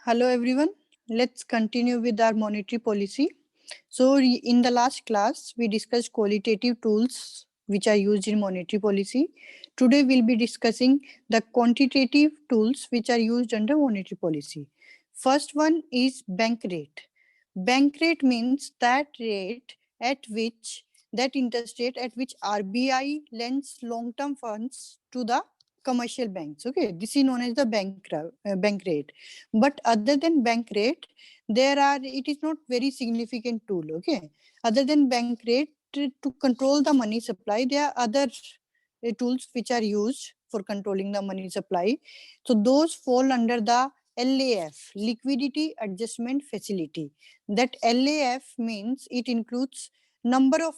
Hello everyone. Let's continue with our monetary policy. So in the last class, we discussed qualitative tools which are used in monetary policy. Today we'll be discussing the quantitative tools which are used under monetary policy. First one is bank rate. Bank rate means that rate at which, that interest rate at which RBI lends long-term funds to the commercial banks. Okay, this is known as the bank rate. But other than bank rate, it is not very significant tool. Okay, other than bank rate, to control the money supply, there are other tools which are used for controlling the money supply. So those fall under the LAF, liquidity adjustment facility. That LAF means it includes number of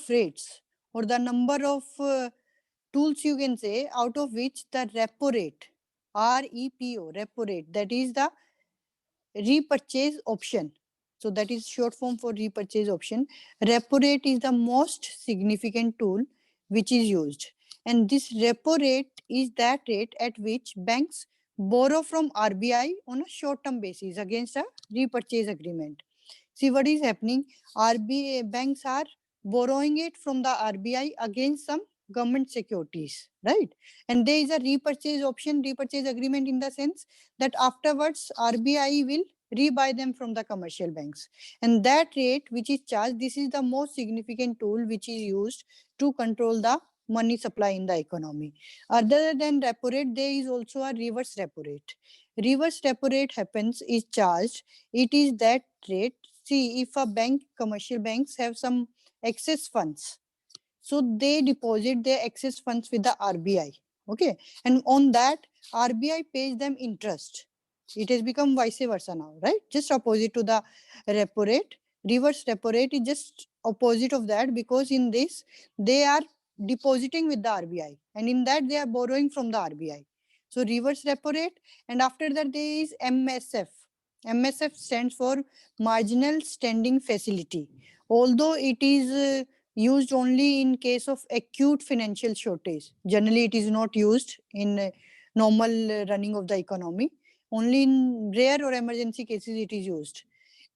rates, or the number of tools, you can say, out of which the repo rate, repo rate, that is the repurchase option. So that is short form for repurchase option. Repo rate is the most significant tool which is used. And this repo rate is that rate at which banks borrow from RBI on a short-term basis against a repurchase agreement. See what is happening. RBI banks are borrowing it from the RBI against some government securities, right? And there is a repurchase option, repurchase agreement, in the sense that afterwards RBI will rebuy them from the commercial banks. And that rate which is charged, this is the most significant tool which is used to control the money supply in the economy. Other than repo rate, there is also a reverse repo rate. Reverse repo rate happens, is charged. It is that rate. See, if a bank, commercial banks have some excess funds, so they deposit their excess funds with the RBI. Okay, and on that RBI pays them interest. It has become vice versa now, right? Just opposite to the repo rate. Reverse repo rate is just opposite of that, because in this they are depositing with the RBI, and in that they are borrowing from the RBI. So reverse repo rate. And after that there is MSF. MSF stands for marginal standing facility. Although it is used only in case of acute financial shortage. Generally, it is not used in normal running of the economy. Only in rare or emergency cases it is used.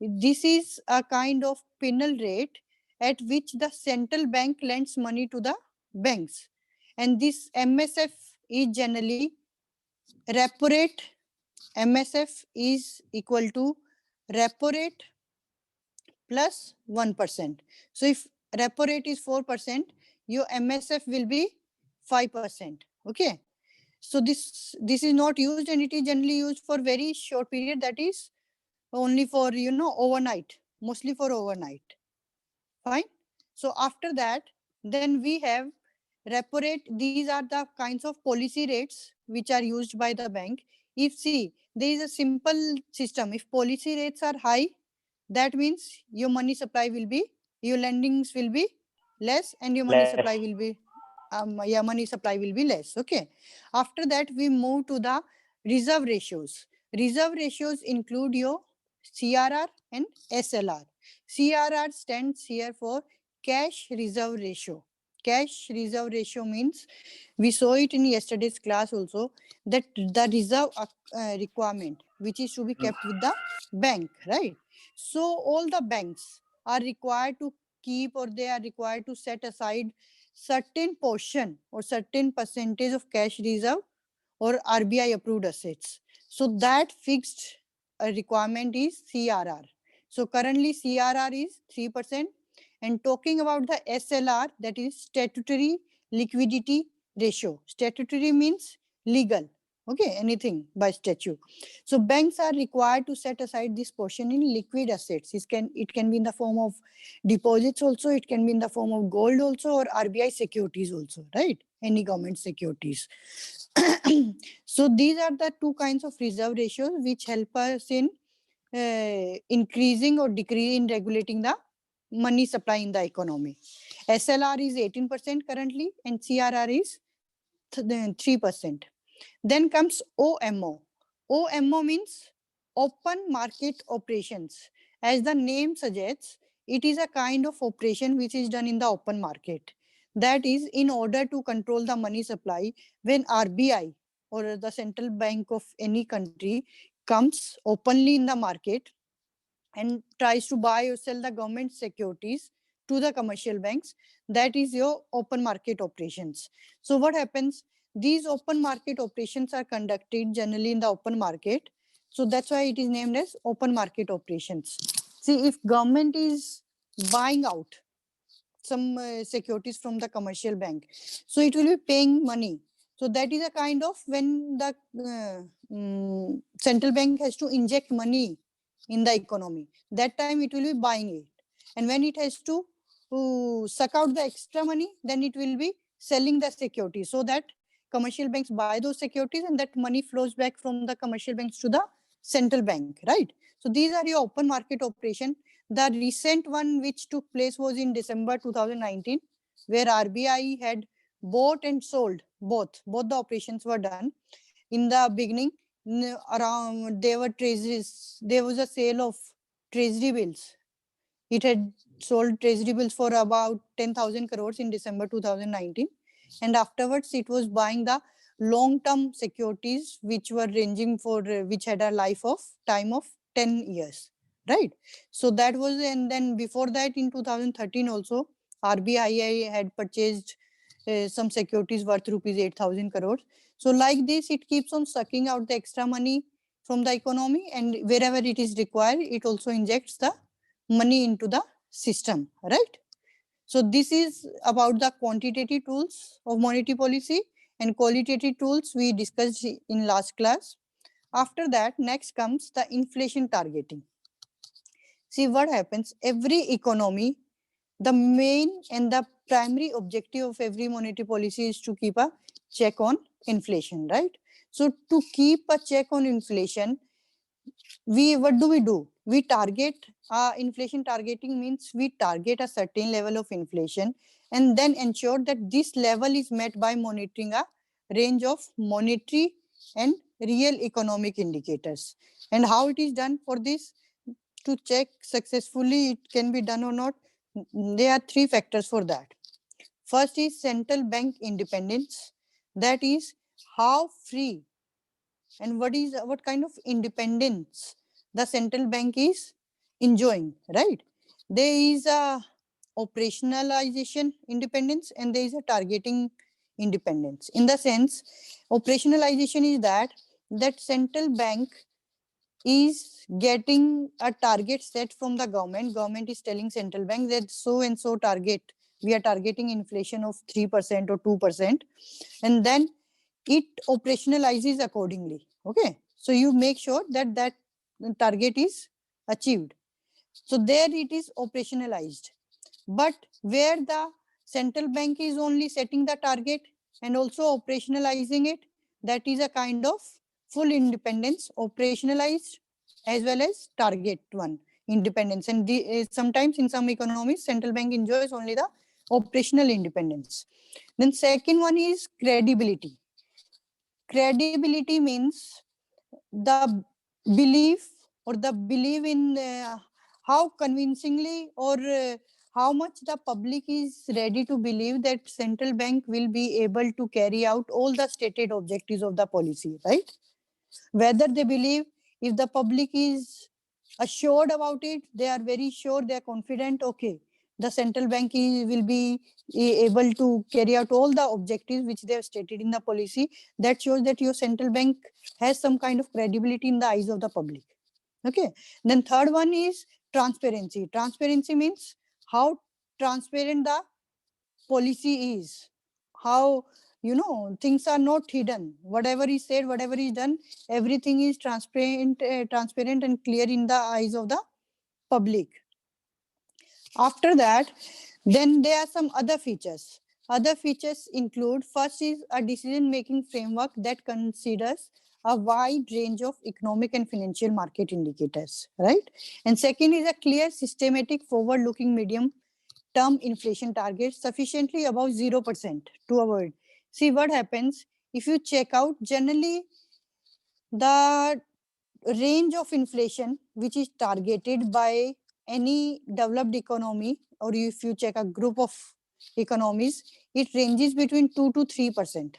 This is a kind of penal rate at which the central bank lends money to the banks. And this MSF is generally repo rate. MSF is equal to repo rate plus 1%. So if repo rate is 4%, your MSF will be 5%. Okay. So this is not used, and it is generally used for very short period, that is only for, overnight, mostly for overnight. Fine. So after that, then we have repo rate. These are the kinds of policy rates which are used by the bank. If see, there is a simple system. If policy rates are high, that means your money supply will be, your lendings will be less, and your money supply will be, less. Okay. After that, we move to the reserve ratios. Reserve ratios include your CRR and SLR. CRR stands here for cash reserve ratio. Cash reserve ratio means, we saw it in yesterday's class also, that the reserve requirement which is to be kept with the bank, right? So all the banks are required to keep, or they are required to set aside certain portion or certain percentage of cash reserve or RBI approved assets. So that fixed requirement is CRR. So currently CRR is 3%. And talking about the SLR, that is statutory liquidity ratio. Statutory means legal. Okay, anything by statute. So banks are required to set aside this portion in liquid assets. It can be in the form of deposits also, it can be in the form of gold also, or RBI securities also, right? Any government securities. So these are the two kinds of reserve ratios which help us in increasing or decreasing in regulating the money supply in the economy. SLR is 18% currently, and CRR is 3%. Then comes OMO. OMO means open market operations. As the name suggests, it is a kind of operation which is done in the open market. That is, in order to control the money supply, when RBI or the central bank of any country comes openly in the market and tries to buy or sell the government securities to the commercial banks, that is your open market operations. So what happens? These open market operations are conducted generally in the open market. So that's why it is named as open market operations. See, if government is buying out some securities from the commercial bank, so it will be paying money. So that is a kind of when the central bank has to inject money in the economy, that time it will be buying it. And when it has to suck out the extra money, then it will be selling the securities, so that commercial banks buy those securities and that money flows back from the commercial banks to the central bank, right? So these are your open market operation. The recent one which took place was in December 2019, where RBI had bought and sold both the operations were done. In the beginning, around there was a sale of treasury bills. It had sold treasury bills for about 10,000 crores in December 2019. And afterwards, it was buying the long-term securities, which were ranging for, which had a life of time of 10 years, right? So that was, and then before that in 2013 also, RBI had purchased some securities worth rupees 8,000 crores. So like this, it keeps on sucking out the extra money from the economy, and wherever it is required, it also injects the money into the system, right? So this is about the quantitative tools of monetary policy, and qualitative tools we discussed in last class. After that, next comes the inflation targeting. See what happens, every economy, the main and the primary objective of every monetary policy is to keep a check on inflation, right? So to keep a check on inflation, what do? We target, inflation targeting means we target a certain level of inflation and then ensure that this level is met by monitoring a range of monetary and real economic indicators. And how it is done for this? To check successfully it can be done or not, there are three factors for that. First is central bank independence, that is how free and what kind of independence the central bank is enjoying, right? There is a operationalization independence and there is a targeting independence. In the sense, operationalization is that central bank is getting a target set from the government is telling central bank that so and so target, we are targeting inflation of 3% or 2%, and then it operationalizes accordingly. Okay, so you make sure that that target is achieved. So there it is operationalized. But where the central bank is only setting the target and also operationalizing it, that is a kind of full independence, operationalized as well as target one independence. And sometimes in some economies, central bank enjoys only the operational independence. Then second one is credibility. Credibility means the belief or the belief in how convincingly or how much the public is ready to believe that central bank will be able to carry out all the stated objectives of the policy, right? Whether they believe, if the public is assured about it, they are very sure, they are confident, okay, the central bank will be able to carry out all the objectives which they have stated in the policy. That shows that your central bank has some kind of credibility in the eyes of the public. Okay, then third one is transparency. Transparency means how transparent the policy is, how, you know, things are not hidden, whatever is said, whatever is done, everything is transparent and clear in the eyes of the public. After that, then there are some other features. Other features include, first is a decision making framework that considers a wide range of economic and financial market indicators, right? And second is a clear systematic forward looking medium term inflation target sufficiently above 0% to avoid. See what happens, if you check out, generally the range of inflation which is targeted by any developed economy, or if you check a group of economies, it ranges between 2 to 3%.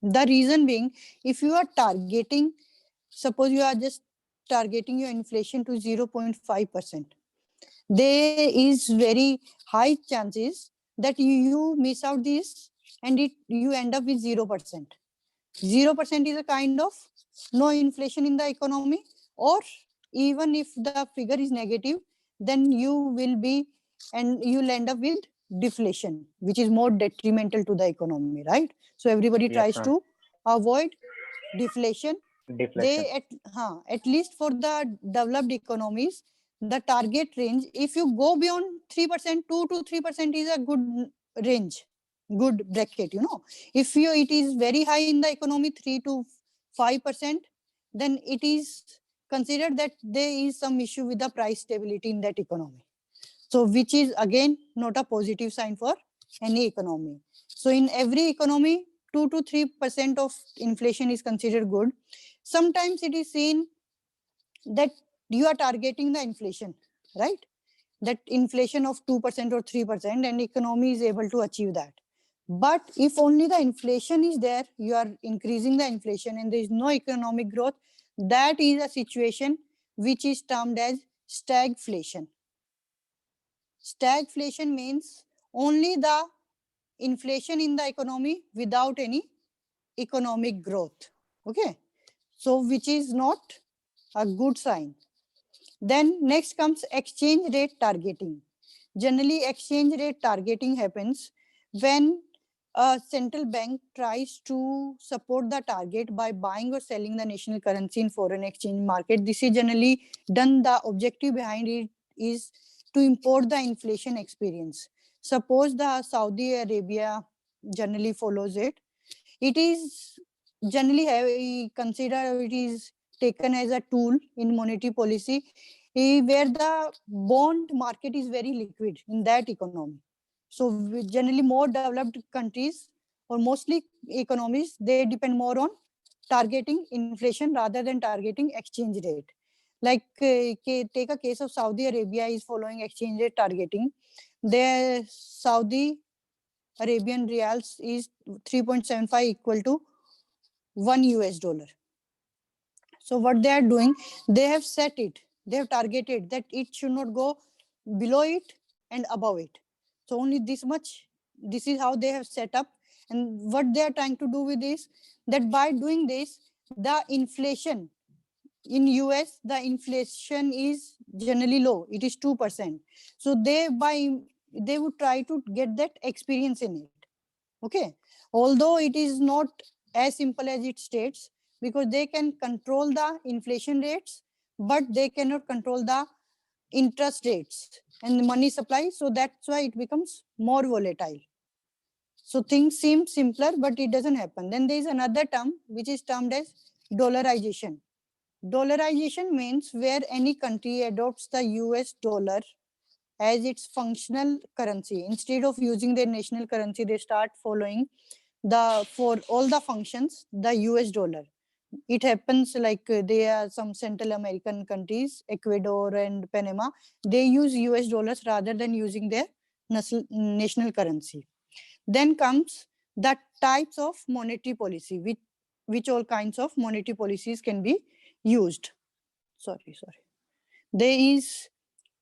The reason being, if you are targeting, suppose you are just targeting your inflation to 0.5%, there is very high chances that you miss out this and you end up with 0%. 0% is a kind of no inflation in the economy, or even if the figure is negative, then you will be and you'll end up with deflation, which is more detrimental to the economy, right? So everybody Yes, tries ma'am. to avoid deflation. Deflation. They at least for the developed economies, the target range, if you go beyond 3%, 2 to 3% is a good range, good bracket, you know. If you it is very high in the economy, 3 to 5%, then it is considered that there is some issue with the price stability in that economy. So which is again not a positive sign for any economy. So in every economy, 2 to 3% of inflation is considered good. Sometimes it is seen that you are targeting the inflation, right? That inflation of 2% or 3%, and economy is able to achieve that. But if only the inflation is there, you are increasing the inflation and there is no economic growth, that is a situation which is termed as stagflation. Stagflation means only the inflation in the economy without any economic growth. Okay. So, which is not a good sign. Then next comes exchange rate targeting. Generally, exchange rate targeting happens when a central bank tries to support the target by buying or selling the national currency in foreign exchange market. This is generally done. The objective behind it is to import the inflation experience. Suppose the Saudi Arabia generally follows it. It is generally consider it is taken as a tool in monetary policy, where the bond market is very liquid in that economy. So generally more developed countries or mostly economies, they depend more on targeting inflation rather than targeting exchange rate. Like take a case of Saudi Arabia is following exchange rate targeting. Their Saudi Arabian reals is 3.75 equal to 1 US dollar. So what they are doing, they have set it, they have targeted that it should not go below it and above it. So only this much, this is how they have set up. And what they are trying to do with this, that by doing this, the inflation in US, the inflation is generally low. It is 2%. So they would try to get that experience in it. Okay. Although it is not as simple as it states, because they can control the inflation rates, but they cannot control the interest rates and the money supply. So that's why it becomes more volatile. So things seem simpler, but it doesn't happen. Then there is another term which is termed as dollarization. Dollarization means where any country adopts the US dollar as its functional currency. Instead of using their national currency, they start following for all the functions the US dollar. It happens like there are some Central American countries, Ecuador and Panama, they use US dollars rather than using their national currency. Then comes the types of monetary policy, which all kinds of monetary policies can be used. Sorry. There is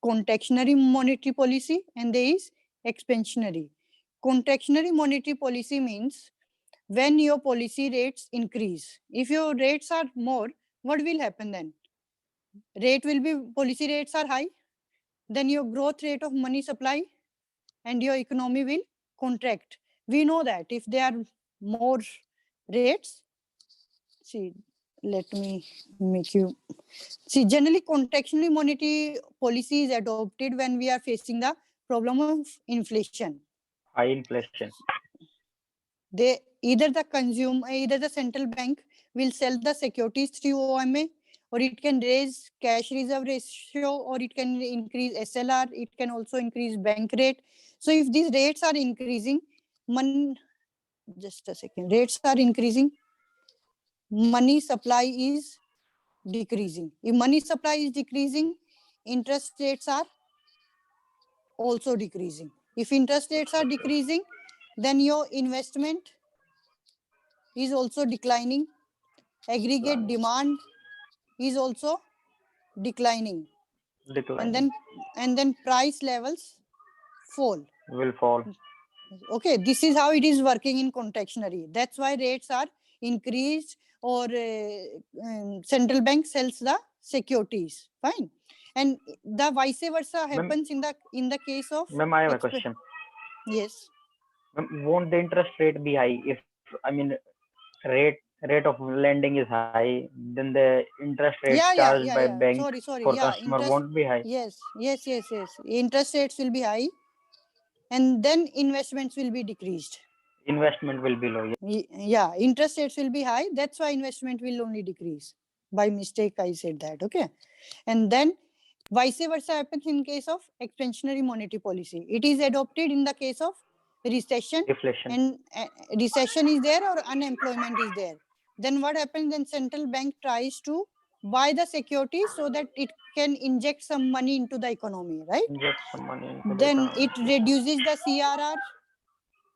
contractionary monetary policy and there is expansionary. Contractionary monetary policy means when your policy rates increase. If your rates are more, what will happen then? Policy rates are high, then your growth rate of money supply and your economy will contract. We know that if there are more rates, see, let me make you see. Generally, contractionary monetary policy is adopted when we are facing the problem of inflation. High inflation. Either the central bank will sell the securities through OMA, or it can raise cash reserve ratio, or it can increase SLR. It can also increase bank rate. So if these rates are increasing, just a second, rates are increasing, money supply is decreasing. If money supply is decreasing, interest rates are also decreasing. If interest rates are decreasing, then your investment is also declining. Aggregate demand is also declining. And declining, then price levels fall. will fall. Okay, this is how it is working in contextually. That's why rates are increased, or central bank sells the securities. Fine. And the vice versa Ma'am, happens in the case of ma'am, I have a question. yes. Ma'am, won't the interest rate be high if, I mean, rate of lending is high, then the interest rate charged by Yeah. bank Sorry. for Yeah, customer interest. won't be high. Yes. Interest rates will be high, and then investments will be decreased. Investment will be low. Yeah, interest rates will be high. That's why investment will only decrease. By mistake, I said that. Okay. And then vice versa happens in case of expansionary monetary policy. It is adopted in the case of recession, Deflation. and recession is there or unemployment is there. Then what happens? Then central bank tries to buy the securities so that it can inject some money into the economy, right? Inject some money into the Then economy. it reduces the CRR,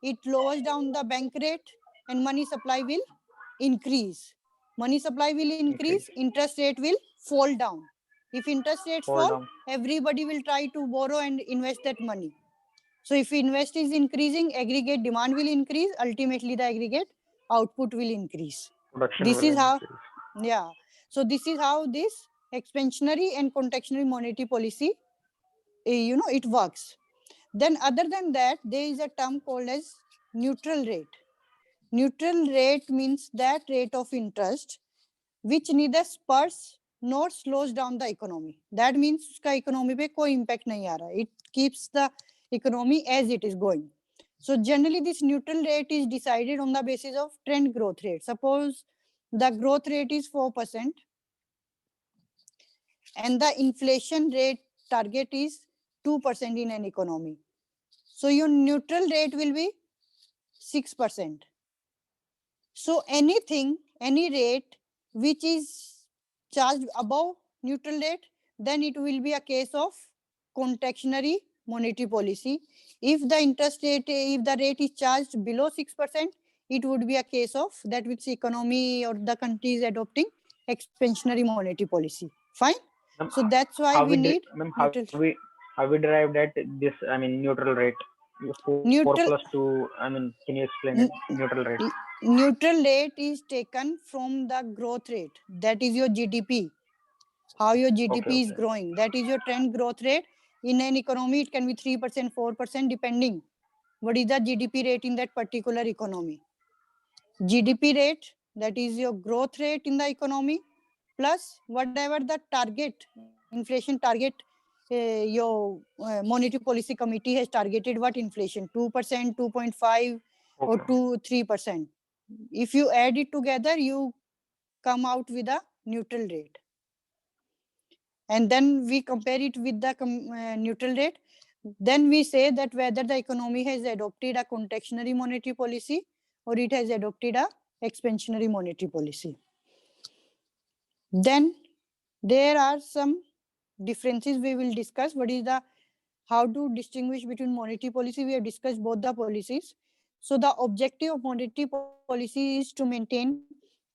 it lowers down the bank rate, and money supply will increase. Money supply will Increase. increase, interest rate will fall down. If interest rates Fall fall, down. everybody will try to borrow and invest that money. So if invest is increasing, aggregate demand will increase, ultimately the aggregate output will increase. Production This will is how, increase. yeah. So this is how this expansionary and contractionary monetary policy, it works. Then other than that, there is a term called as neutral rate. Neutral rate means that rate of interest which neither spurs nor slows down the economy. That means उसका economy पे कोई impact नहीं आ रहा. It keeps the economy as it is going. So generally this neutral rate is decided on the basis of trend growth rate. Suppose the growth rate is 4% and the inflation rate target is 2% in an economy. So your neutral rate will be 6%. So anything, any rate which is charged above neutral rate, then it will be a case of contractionary monetary policy. If the interest rate, if the rate is charged below 6%, it would be a case of that which economy or the country is adopting expansionary monetary policy. Fine. Ma'am, So that's why how we we need ma'am, neutral. how we derived at this, I mean, neutral rate. 4 plus Neutral 2, I mean, can you explain it? n- Neutral rate. neutral rate is taken from the growth rate. That is your GDP. How your Okay, GDP is okay. growing. That is your trend growth rate. In an economy, it can be 3%, 4%, depending what is the GDP rate in that particular economy. GDP rate, that is your growth rate in the economy, plus whatever the target, inflation target, your monetary policy committee has targeted what inflation, 2%, 2.5, or Okay. 2, 3%. If you add it together, you come out with a neutral rate. And then we compare it with the neutral rate. Then we say that whether the economy has adopted a contractionary monetary policy or it has adopted a expansionary monetary policy. Then there are some differences we will discuss. What is the, how to distinguish between monetary policy? We have discussed both the policies. So the objective of monetary policy is to maintain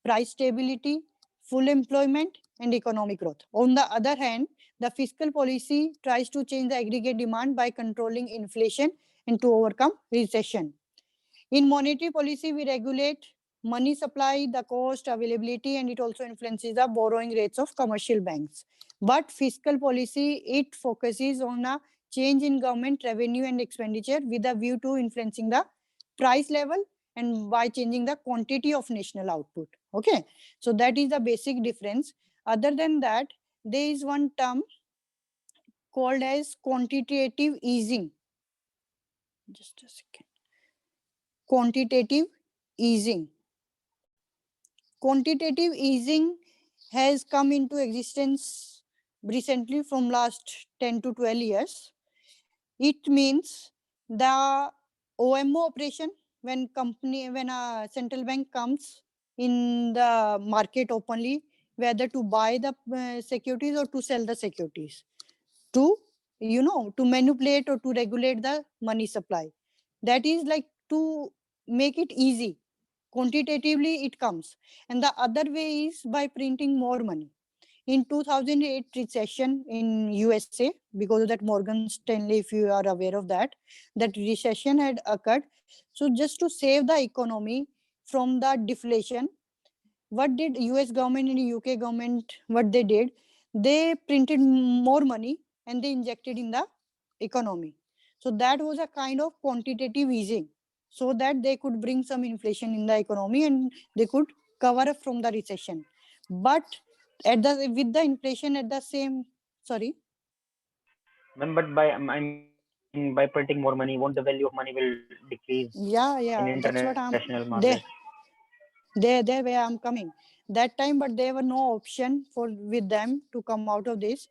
price stability, full employment, and economic growth. On the other hand, the fiscal policy tries to change the aggregate demand by controlling inflation and to overcome recession. In monetary policy, we regulate money supply, the cost, availability, and it also influences the borrowing rates of commercial banks. But fiscal policy, it focuses on a change in government revenue and expenditure with a view to influencing the price level and by changing the quantity of national output. Okay, so that is the basic difference. Other than that, there is one term called as quantitative easing. Just a second. Quantitative easing. Quantitative easing has come into existence recently from last 10 to 12 years. It means the OMO operation, when a central bank comes in the market openly, whether to buy the securities or to sell the securities, to to manipulate or to regulate the money supply. That is like to make it easy. quantitatively it comes. And the other way is by printing more money. In 2008 recession in USA, because of that Morgan Stanley, if you are aware of that, that recession had occurred. So just to save the economy from the deflation, what did US government and UK government, what they did, they printed more money and they injected in the economy. So that was a kind of quantitative easing, so that they could bring some inflation in the economy and they could cover up from the recession. But at the with the inflation at the same, sorry. But by printing more money, won't the value of money will decrease Yeah, in yeah, that's what international I'm markets? there where I'm coming that time, but there were no option for with them to come out of this.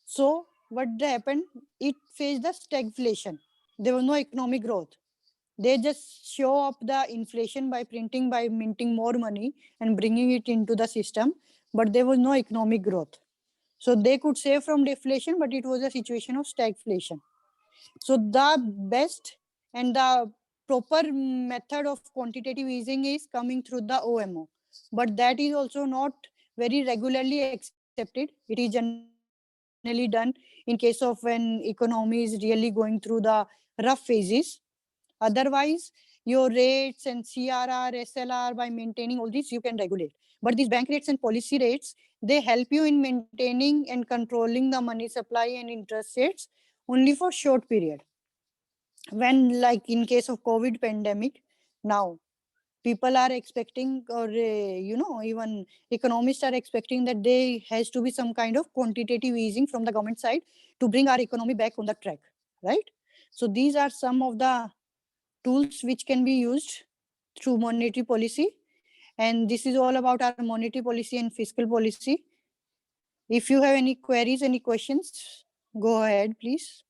So what happened, it faced the stagflation. There was no economic growth. They just show up the inflation by printing, by minting more money and bringing it into the system, but there was no economic growth. So they could save from deflation, but it was a situation of stagflation. So the best and the proper method of quantitative easing is coming through the OMO. But that is also not very regularly accepted. It is generally done in case of when economy is really going through the rough phases. Otherwise, your rates and CRR, SLR, by maintaining all these, you can regulate. But these bank rates and policy rates, they help you in maintaining and controlling the money supply and interest rates only for short period. When, like in case of COVID pandemic, now people are expecting, or even economists are expecting that there has to be some kind of quantitative easing from the government side to bring our economy back on the track, right? So these are some of the tools which can be used through monetary policy. And this is all about our monetary policy and fiscal policy. If you have any queries, any questions, go ahead, please.